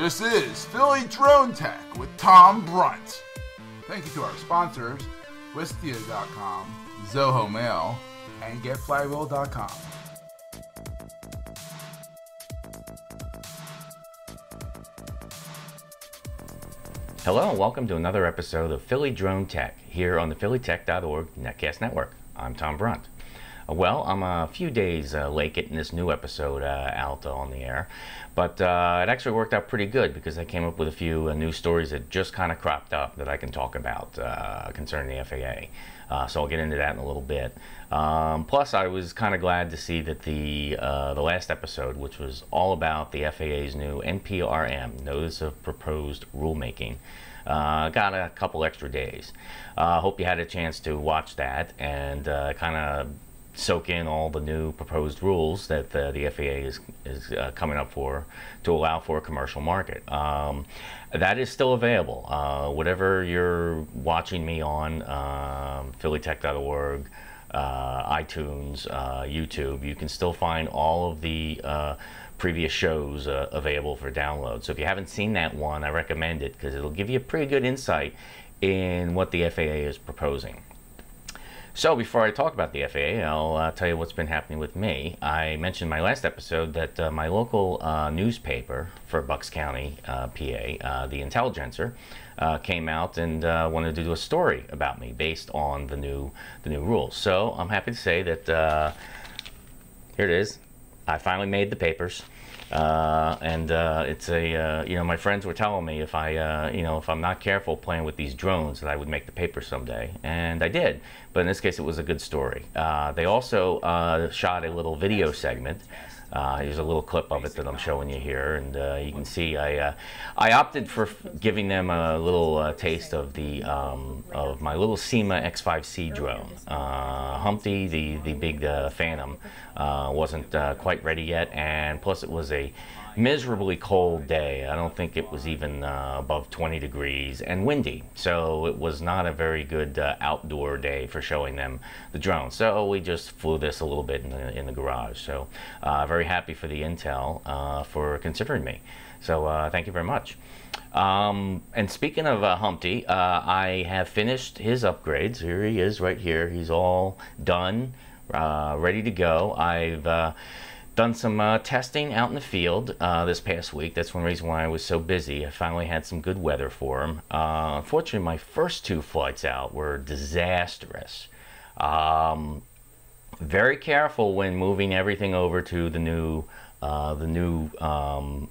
This is Philly Drone Tech with Tom Brunt. Thank you to our sponsors, Wistia.com, Zoho Mail, and GetFlywheel.com. Hello and welcome to another episode of Philly Drone Tech here on the PhillyTech.org Netcast Network. I'm Tom Brunt. Well, I'm a few days late getting this new episode out on the air, but it actually worked out pretty good because I came up with a few new stories that just kind of cropped up that I can talk about concerning the FAA. So I'll get into that in a little bit. Plus, I was kind of glad to see that the last episode, which was all about the FAA's new NPRM, Notice of Proposed Rulemaking, got a couple extra days. Hope you had a chance to watch that and kind of soak in all the new proposed rules that the FAA is coming up for to allow for a commercial market. That is still available. Whatever you're watching me on, PhillyTech.org, iTunes, YouTube, you can still find all of the previous shows available for download. So if you haven't seen that one, I recommend it because it'll give you a pretty good insight in what the FAA is proposing. So before I talk about the FAA, I'll tell you what's been happening with me. I mentioned in my last episode that my local newspaper for Bucks County, PA, the Intelligencer, came out and wanted to do a story about me based on the new rules. So I'm happy to say that here it is. I finally made the papers. It's a my friends were telling me if I'm not careful playing with these drones that I would make the paper someday, and I did. But in this case, it was a good story. They also shot a little video segment. Here's a little clip of it that I'm showing you here, and you can see I opted for giving them a little taste of the of my little SEMA X5C drone. Humpty, the big Phantom, wasn't quite ready yet, and plus it was a miserably cold day. I don't think it was even above 20 degrees and windy, so it was not a very good outdoor day for showing them the drone. So we just flew this a little bit in the garage. So very happy for the Intel for considering me. So thank you very much. And speaking of Humpty, I have finished his upgrades. Here he is right here. He's all done, ready to go. I've done some testing out in the field this past week. That's one reason why I was so busy. I finally had some good weather for him. Unfortunately, my first two flights out were disastrous. Very careful when moving everything over to the new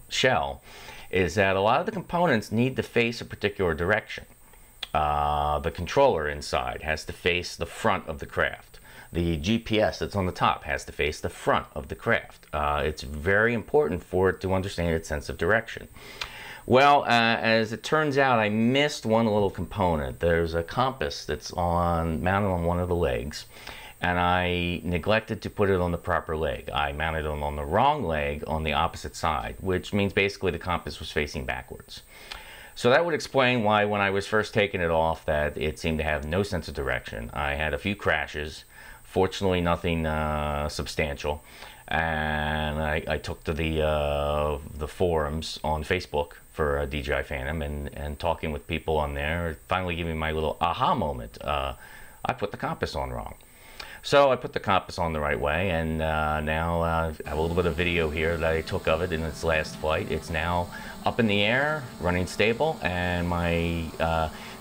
shell, is that a lot of the components need to face a particular direction. The controller inside has to face the front of the craft. The GPS that's on the top has to face the front of the craft. It's very important for it to understand its sense of direction. Well, as it turns out, I missed one little component. There's a compass that's mounted on one of the legs, and I neglected to put it on the proper leg. I mounted it on the wrong leg on the opposite side, which means basically the compass was facing backwards. So that would explain why when I was first taking it off that it seemed to have no sense of direction. I had a few crashes. Fortunately, nothing substantial, and I took to the forums on Facebook for DJI Phantom and talking with people on there. Finally, giving me my little aha moment. I put the compass on wrong, so I put the compass on the right way, and now I have a little bit of video here that I took of it in its last flight. It's now up in the air, running stable, and my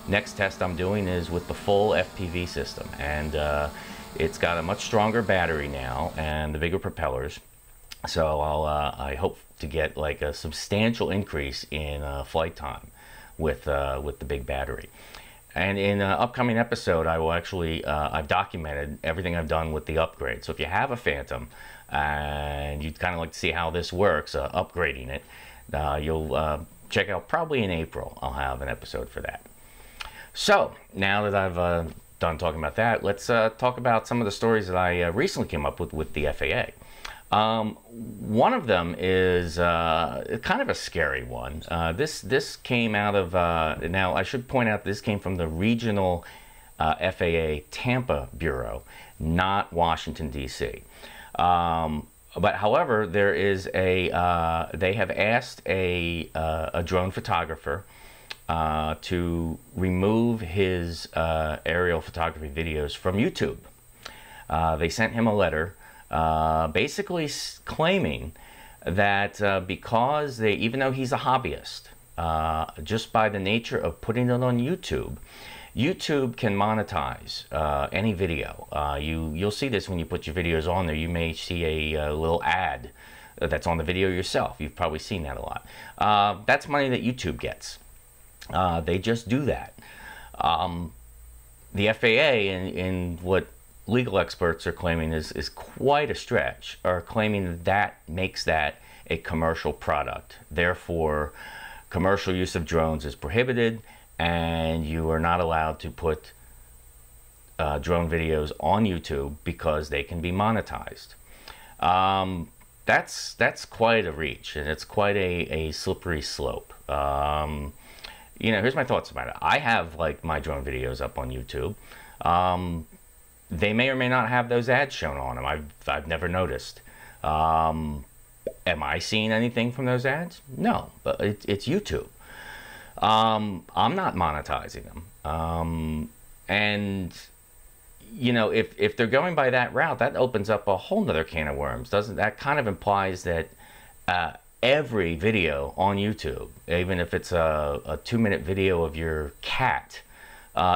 next test I'm doing is with the full FPV system, and it's got a much stronger battery now and the bigger propellers. So I hope to get like a substantial increase in flight time with the big battery. And in an upcoming episode, I will actually, I've documented everything I've done with the upgrade. So if you have a Phantom and you'd kind of like to see how this works, upgrading it, you'll check out probably in April. I'll have an episode for that. So now that I've done talking about that, let's talk about some of the stories that I recently came up with the FAA. One of them is kind of a scary one. This came out of, now I should point out this came from the regional FAA Tampa Bureau, not Washington, D.C. But however, there is they have asked a drone photographer to remove his aerial photography videos from YouTube. They sent him a letter basically claiming that because even though he's a hobbyist, just by the nature of putting it on YouTube, YouTube can monetize any video. You'll see this when you put your videos on there. You may see a little ad that's on the video yourself. You've probably seen that a lot. That's money that YouTube gets. They just do that. The FAA, in what legal experts are claiming is quite a stretch, are claiming that makes that a commercial product. Therefore, commercial use of drones is prohibited, and you are not allowed to put drone videos on YouTube because they can be monetized. That's quite a reach, and it's quite a slippery slope. You know, here's my thoughts about it. I have like my drone videos up on YouTube. They may or may not have those ads shown on them. I've never noticed. Am I seeing anything from those ads? No, but it's YouTube. I'm not monetizing them. And, you know, if they're going by that route, that opens up a whole nother can of worms. Doesn't that kind of implies that every video on YouTube, even if it's a 2-minute video of your cat,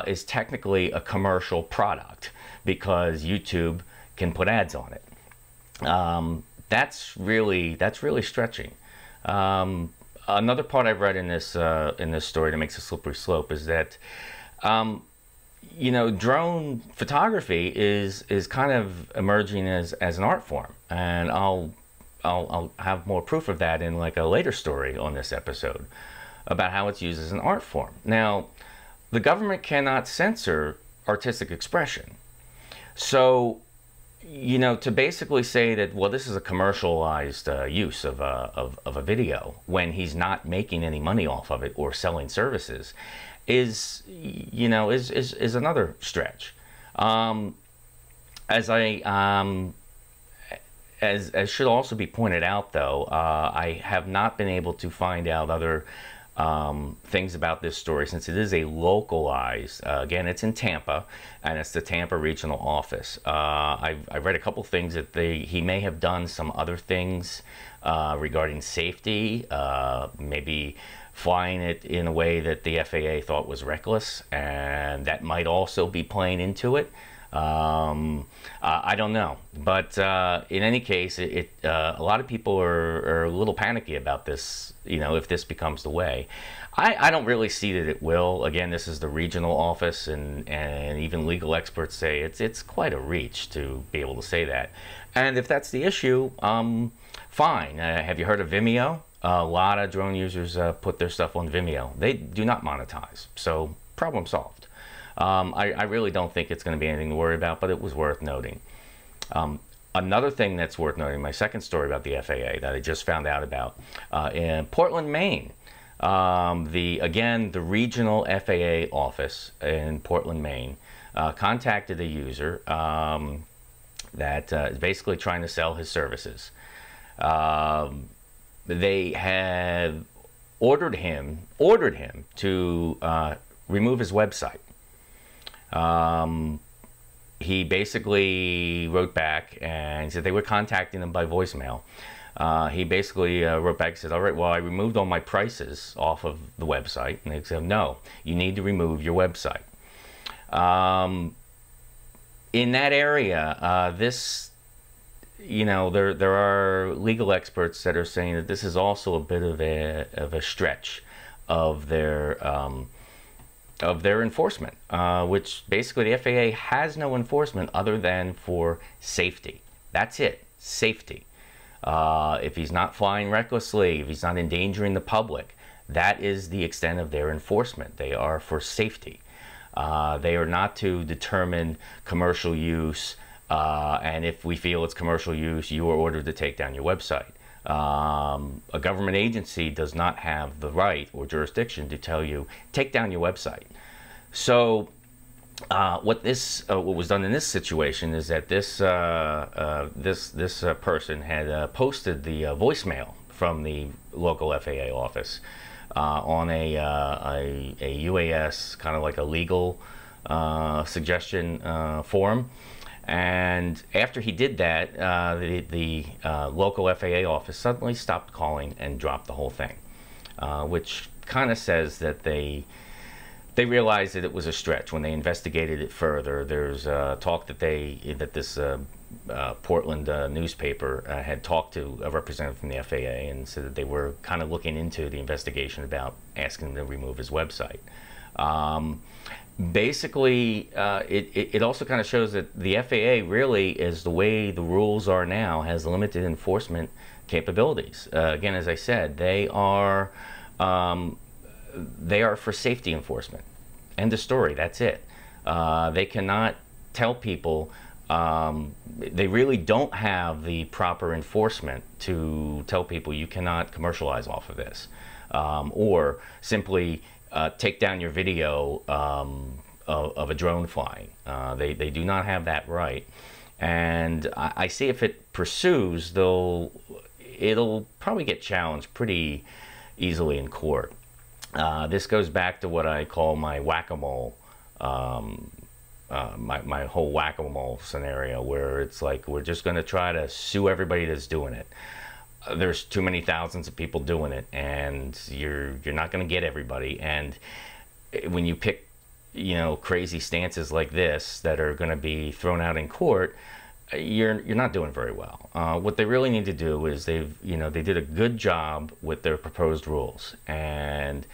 is technically a commercial product because YouTube can put ads on it. That's really stretching. Another part I've read in this story that makes a slippery slope is that, you know, drone photography is kind of emerging as an art form, and I'll have more proof of that in like a later story on this episode about how it's used as an art form. Now, the government cannot censor artistic expression, so, you know, to basically say that, well, this is a commercialized use of a video when he's not making any money off of it or selling services is, you know, is another stretch. As should also be pointed out, though, I have not been able to find out other things about this story, since it is a localized, again, it's in Tampa, and it's the Tampa Regional Office. I've read a couple things that he may have done some other things regarding safety, maybe flying it in a way that the FAA thought was reckless, and that might also be playing into it. I don't know, but in any case, a lot of people are a little panicky about this, you know, if this becomes the way. I don't really see that it will. Again, this is the regional office, and even legal experts say it's quite a reach to be able to say that. And if that's the issue, fine. Have you heard of Vimeo? A lot of drone users put their stuff on Vimeo. They do not monetize, so problem solved. I really don't think it's going to be anything to worry about, but it was worth noting. Another thing that's worth noting, my second story about the FAA that I just found out about, in Portland, Maine, the regional FAA office in Portland, Maine, contacted a user that is basically trying to sell his services. They have ordered him to remove his website. He basically wrote back and said they were contacting him by voicemail. He basically wrote back and said, all right, well, I removed all my prices off of the website. And they said, no, you need to remove your website. In that area, you know, there are legal experts that are saying that this is also a bit of a stretch of their enforcement, which basically the FAA has no enforcement other than for safety. That's it, safety. If he's not flying recklessly, if he's not endangering the public, that is the extent of their enforcement. They are for safety. They are not to determine commercial use, and if we feel it's commercial use, you are ordered to take down your website. A government agency does not have the right or jurisdiction to tell you, take down your website. So what was done in this situation is that this person had posted the voicemail from the local FAA office on a UAS, kind of like a legal suggestion form. And after he did that, the local FAA office suddenly stopped calling and dropped the whole thing, which kind of says that they realized that it was a stretch. When they investigated it further, there's talk that this Portland newspaper had talked to a representative from the FAA and said that they were kind of looking into the investigation about asking him to remove his website. Basically, it also kind of shows that the FAA really, is the way the rules are now, has limited enforcement capabilities. Again, as I said, they are for safety enforcement. End of story. That's it. They cannot tell people. They really don't have the proper enforcement to tell people you cannot commercialize off of this, or simply take down your video of a drone flying. They do not have that right. And I see if it pursues, it'll probably get challenged pretty easily in court. This goes back to what I call my whack-a-mole, my whole whack-a-mole scenario, where it's like we're just going to try to sue everybody that's doing it. There's too many thousands of people doing it, and you're not going to get everybody. And when you pick, crazy stances like this that are going to be thrown out in court, you're not doing very well. What they really need to do is they did a good job with their proposed rules, and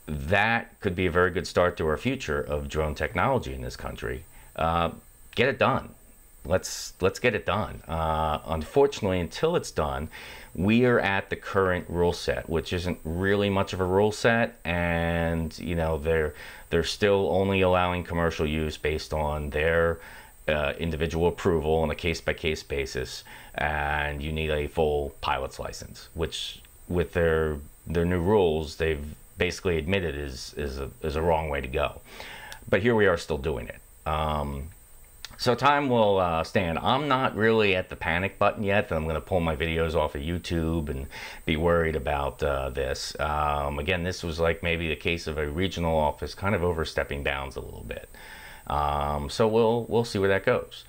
that could be a very good start to our future of drone technology in this country. Get it done. Let's get it done. Unfortunately, until it's done, we are at the current rule set, which isn't really much of a rule set, and they're still only allowing commercial use based on their individual approval on a case-by-case basis, and you need a full pilot's license, which with their new rules they've basically admitted is a wrong way to go. But here we are still doing it. So time will stand. I'm not really at the panic button yet that I'm going to pull my videos off of YouTube and be worried about this. Again, this was like maybe the case of a regional office kind of overstepping bounds a little bit. So we'll see where that goes.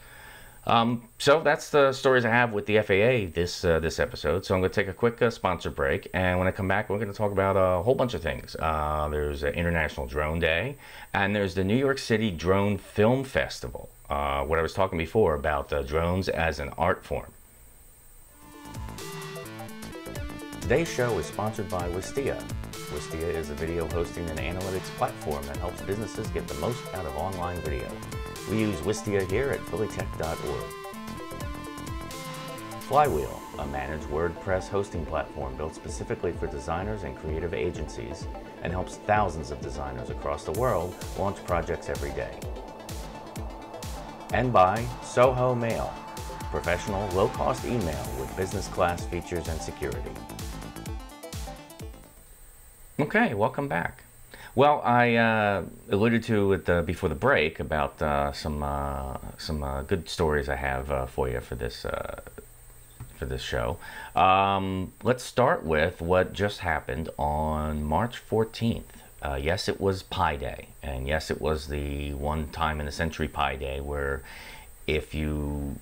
So that's the stories I have with the FAA this episode. So I'm going to take a quick sponsor break, and when I come back, we're going to talk about a whole bunch of things. There's International Drone Day, and there's the New York City Drone Film Festival. What I was talking before about drones as an art form. Today's show is sponsored by Wistia. Wistia is a video hosting and analytics platform that helps businesses get the most out of online video. We use Wistia here at phillytech.org. Flywheel, a managed WordPress hosting platform built specifically for designers and creative agencies, and helps thousands of designers across the world launch projects every day. And by Soho Mail, professional, low-cost email with business-class features and security. Okay, welcome back. Well, I alluded to it before the break about some good stories I have for you for this show. Let's start with what just happened on March 14th. Yes, it was Pi Day, and yes, it was the one time in a century Pi Day where if you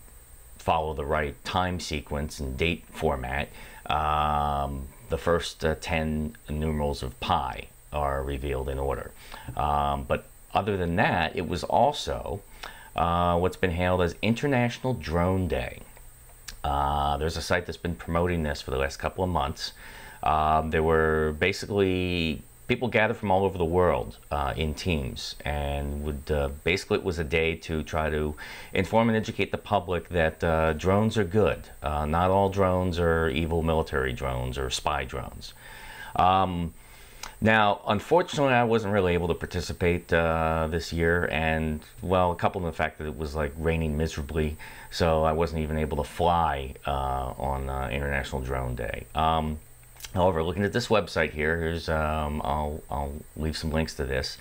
follow the right time sequence and date format, the first 10 numerals of pi are revealed in order. But other than that, it was also what's been hailed as International Drone Day. There's a site that's been promoting this for the last couple of months. There were basically people gathered from all over the world in teams, and basically it was a day to try to inform and educate the public that drones are good. Not all drones are evil military drones or spy drones. Now, unfortunately, I wasn't really able to participate this year, and well, coupled with the fact that it was like raining miserably, so I wasn't even able to fly on International Drone Day. However, looking at this website here, here's I'll leave some links to this.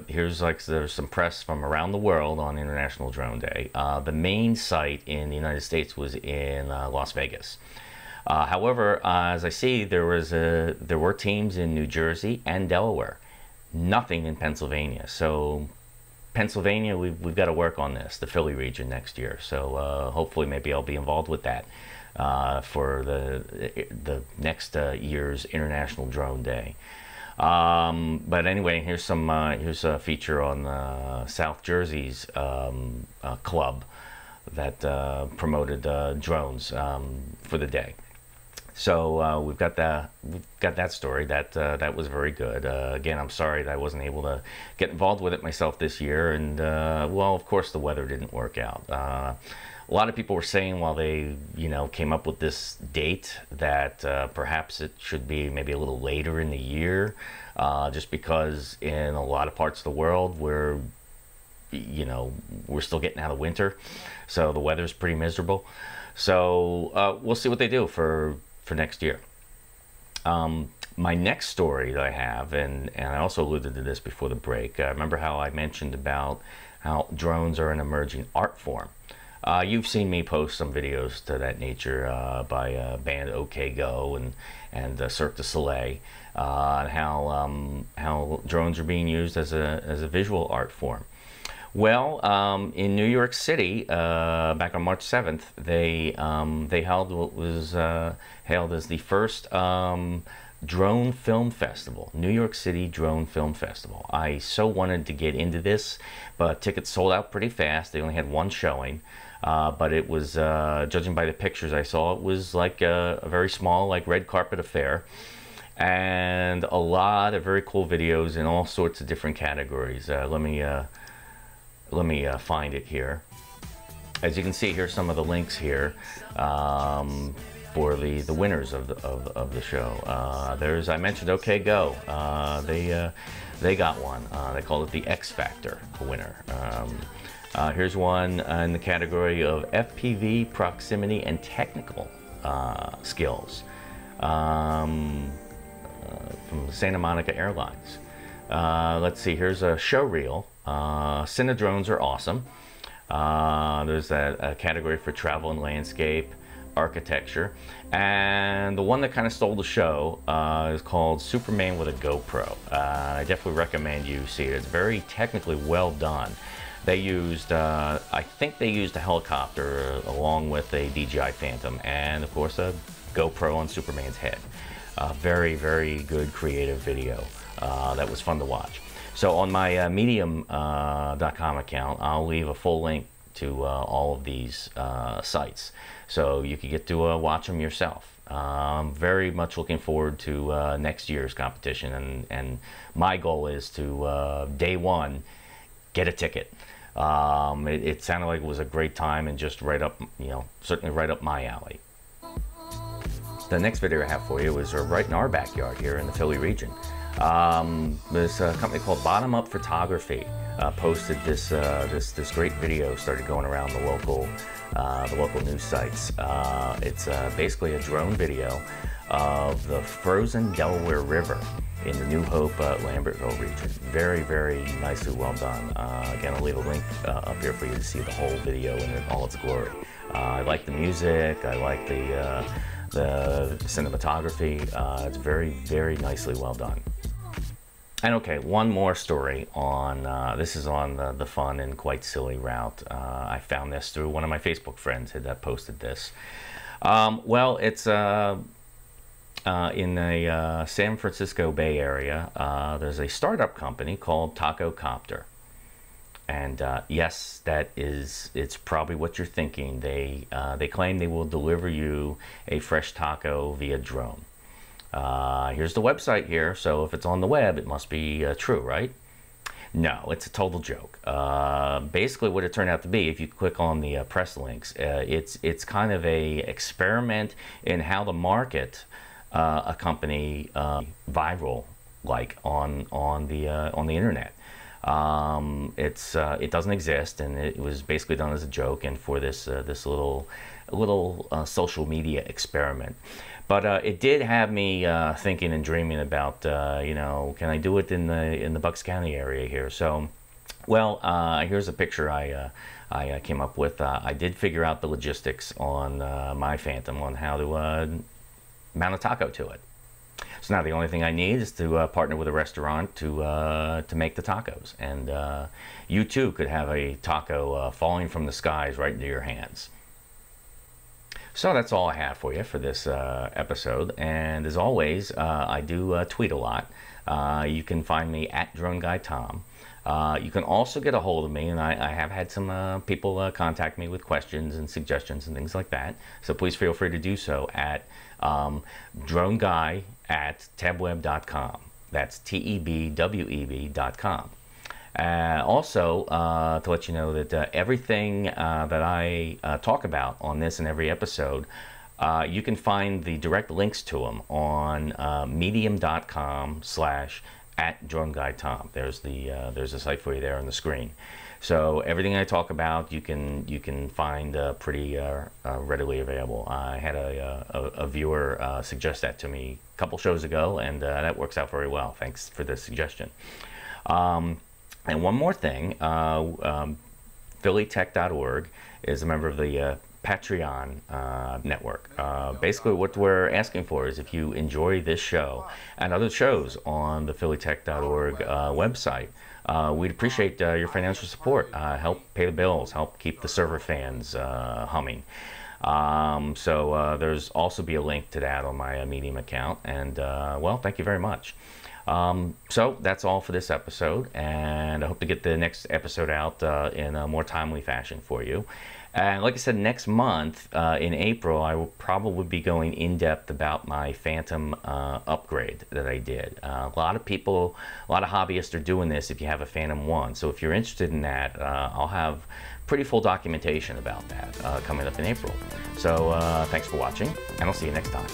Here's like there's some press from around the world on International Drone Day. The main site in the United States was in Las Vegas. However, as I see, there were teams in New Jersey and Delaware. Nothing in Pennsylvania. So Pennsylvania, we've got to work on this, the Philly region next year. So hopefully maybe I'll be involved with that for the next year's International Drone Day. But anyway, here's a feature on South Jersey's club that promoted drones for the day. So we've got that story. That was very good. Again, I'm sorry that I wasn't able to get involved with it myself this year, and well, of course, the weather didn't work out. A lot of people were saying while they, came up with this date that perhaps it should be maybe a little later in the year, just because in a lot of parts of the world we're still getting out of winter, so the weather's pretty miserable. So we'll see what they do for next year. My next story that I have, and I also alluded to this before the break, remember how I mentioned about how drones are an emerging art form. You've seen me post some videos to that nature by band OK Go and Cirque du Soleil, and how drones are being used as a visual art form. Well, in New York City, back on March 7th, they held what was hailed as the first drone film festival, New York City Drone Film Festival. I so wanted to get into this, but tickets sold out pretty fast. They only had one showing, but it was, judging by the pictures I saw, it was like a very small, like red carpet affair, and a lot of very cool videos in all sorts of different categories. Let me find it here. As you can see, here's some of the links here for the winners of the show. There's, I mentioned OK Go. They got one. They called it the X Factor winner. Here's one in the category of FPV proximity and technical skills from Santa Monica Airlines. Let's see, here's a show reel. Cine drones are awesome. There's a category for travel and landscape, architecture, and the one that kind of stole the show is called Superman with a GoPro. I definitely recommend you see it. It's very technically well done. They used, I think they used a helicopter along with a DJI Phantom, and of course a GoPro on Superman's head. Very, very good creative video. That was fun to watch. So on my Medium.com account, I'll leave a full link to all of these sites, so you can get to watch them yourself. I'm very much looking forward to next year's competition, and my goal is to, day one, get a ticket. It sounded like it was a great time and just right up, certainly right up my alley. The next video I have for you is right in our backyard here in the Philly region. This company called Bottom Up Photography posted this great video, started going around the local news sites. It's basically a drone video of the frozen Delaware River in the New Hope, Lambertville region. Very, very nicely well done. Again, I'll leave a link up here for you to see the whole video in all its glory. I like the music. I like the cinematography. It's very, very nicely well done. And okay, one more story on, this is on the fun and quite silly route. I found this through one of my Facebook friends had posted this. Well, it's in the San Francisco Bay Area. There's a startup company called Taco Copter. And yes, it's probably what you're thinking. They claim they will deliver you a fresh taco via drone. Here's the website here, so if it's on the web, it must be true, right? No, it's a total joke. Basically what it turned out to be, if you click on the press links, it's kind of a experiment in how to market a company viral, like on the internet. It doesn't exist, and it was basically done as a joke and for this little social media experiment. But it did have me thinking and dreaming about, can I do it in the Bucks County area here? So, well, here's a picture I came up with. I did figure out the logistics on my Phantom on how to mount a taco to it. So now the only thing I need is to partner with a restaurant to make the tacos, and you too could have a taco falling from the skies right into your hands. So that's all I have for you for this episode, and as always, I do tweet a lot. You can find me at Drone Guy Tom. You can also get a hold of me, and I have had some people contact me with questions and suggestions and things like that. So please feel free to do so at droneguy@tebweb.com. That's TEBWEB.com. Also, to let you know that everything that I talk about on this and every episode, you can find the direct links to them on medium.com/@DroneGuyTom. There's a site for you there on the screen. So everything I talk about, you can find pretty readily available. I had a viewer suggest that to me a couple shows ago, and that works out very well. Thanks for the suggestion. And one more thing, PhillyTech.org is a member of the Patreon network. Basically what we're asking for is if you enjoy this show and other shows on the PhillyTech.org website, we'd appreciate your financial support. Help pay the bills, help keep the server fans humming. So there's also be a link to that on my Medium account, and well, thank you very much. So that's all for this episode, and I hope to get the next episode out in a more timely fashion for you. And like I said, next month in April, I will probably be going in depth about my Phantom upgrade that I did. A lot of people, a lot of hobbyists are doing this if you have a Phantom 1. So if you're interested in that, I'll have pretty full documentation about that coming up in April. So thanks for watching, and I'll see you next time.